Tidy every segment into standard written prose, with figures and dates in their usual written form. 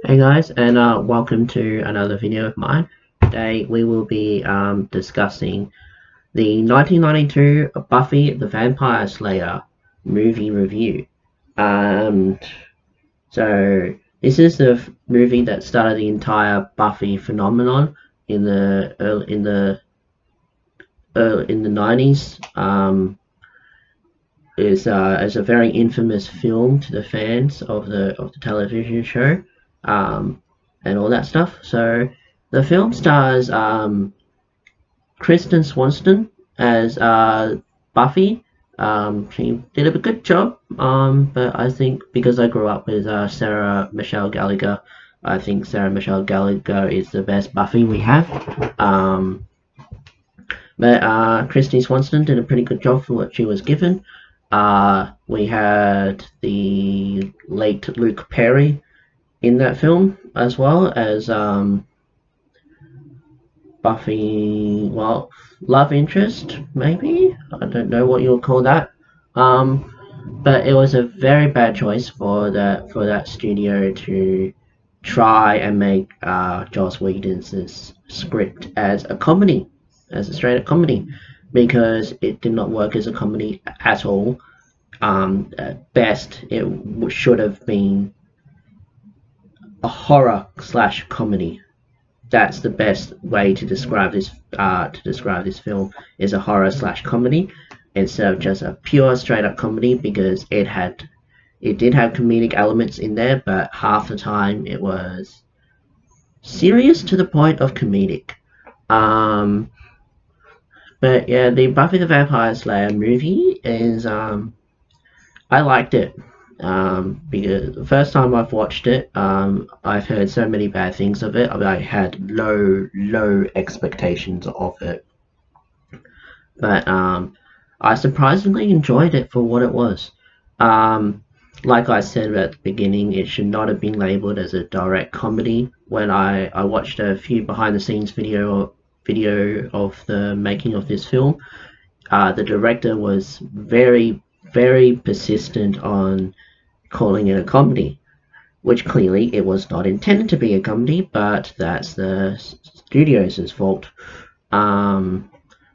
Hey guys, and welcome to another video of mine. Today we will be discussing the 1992 Buffy the Vampire Slayer movie review. Um, so this is the movie that started the entire Buffy phenomenon in the in the 90s. Is a very infamous film to the fans of the television show, and all that stuff. So the film stars Kristen Swanston as Buffy. She did a good job, but I think because I grew up with Sarah Michelle Gellar, I think Sarah Michelle Gellar is the best Buffy we have. But Kristen Swanston did a pretty good job for what she was given. We had the late Luke Perry in that film, as well as Buffy, well, love interest, maybe? I don't know what you'll call that. But it was a very bad choice for that studio to try and make Joss Whedon's script as a comedy, as a straight up comedy, because it did not work as a comedy at all. At best, it should have been a horror slash comedy. That's the best way to describe this film, is a horror slash comedy instead of just a pure straight up comedy, because it did have comedic elements in there, but half the time it was serious to the point of comedic. Um, but yeah, the Buffy the Vampire Slayer movie is I liked it, because the first time I've watched it, I've heard so many bad things of it. I had low expectations of it, but I surprisingly enjoyed it for what it was. Um, like I said at the beginning, it should not have been labeled as a direct comedy. When I watched a few behind the scenes video of the making of this film, the director was very persistent on calling it a comedy, which clearly it was not intended to be a comedy, but that's the studio's fault. Um,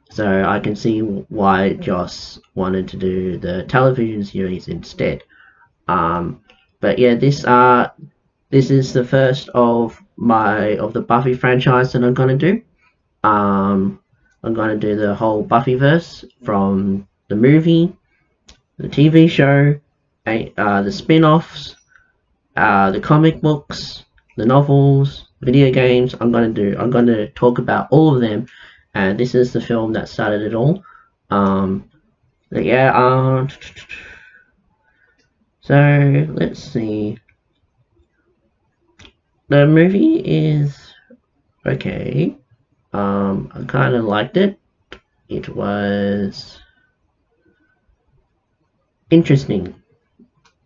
so I can see why Joss wanted to do the television series instead. Um, but yeah, this is the first of the Buffy franchise that I'm gonna do. Um, I'm gonna do the whole Buffyverse, from the movie, the TV show, the spin-offs, the comic books, the novels, video games. I'm gonna talk about all of them, and this is the film that started it all. But yeah. So let's see. The movie is okay. I kind of liked it. It was interesting,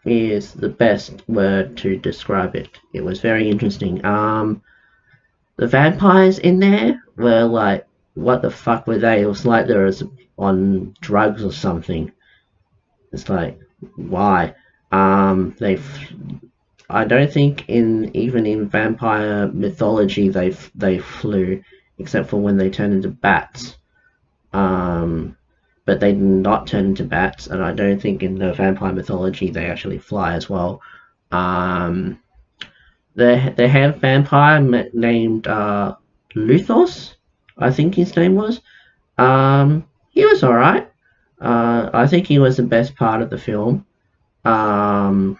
is the best word to describe it. It was very interesting. The vampires in there were like, what the fuck were they? It was like they was on drugs or something. It's like, why? They, I don't think even in vampire mythology they flew, except for when they turned into bats. But they did not turn into bats, and I don't think in the vampire mythology they actually fly as well. Um, they had a vampire named Luthos, I think his name was. He was alright. I think he was the best part of the film. Um,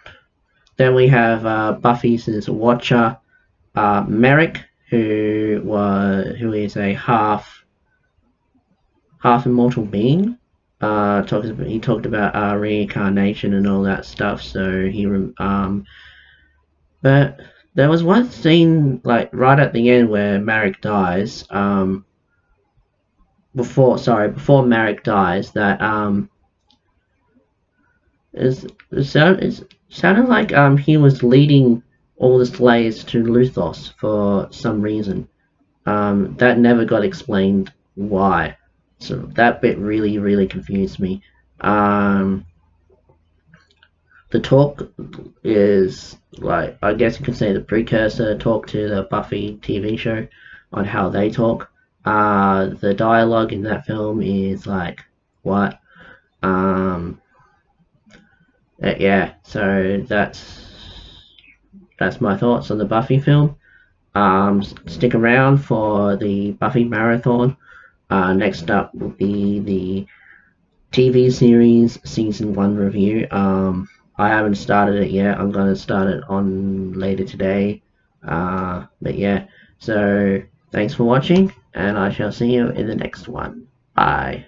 then we have Buffy's Watcher, Merrick, who is a half immortal being. He talked about reincarnation and all that stuff. So but there was one scene like right at the end where Merrick dies. Before Merrick dies, that it sounded like he was leading all the Slayers to Luthos for some reason. That never got explained why. So that bit really confused me. The the talk is like, I guess you could say, the precursor talk to the Buffy TV show on how they talk. The dialogue in that film is like what? Um, yeah. So that's my thoughts on the Buffy film. Stick around for the Buffy marathon. Next up will be the TV series season 1 review. I haven't started it yet. I'm gonna start it on later today. But yeah, so thanks for watching, and I shall see you in the next one. Bye.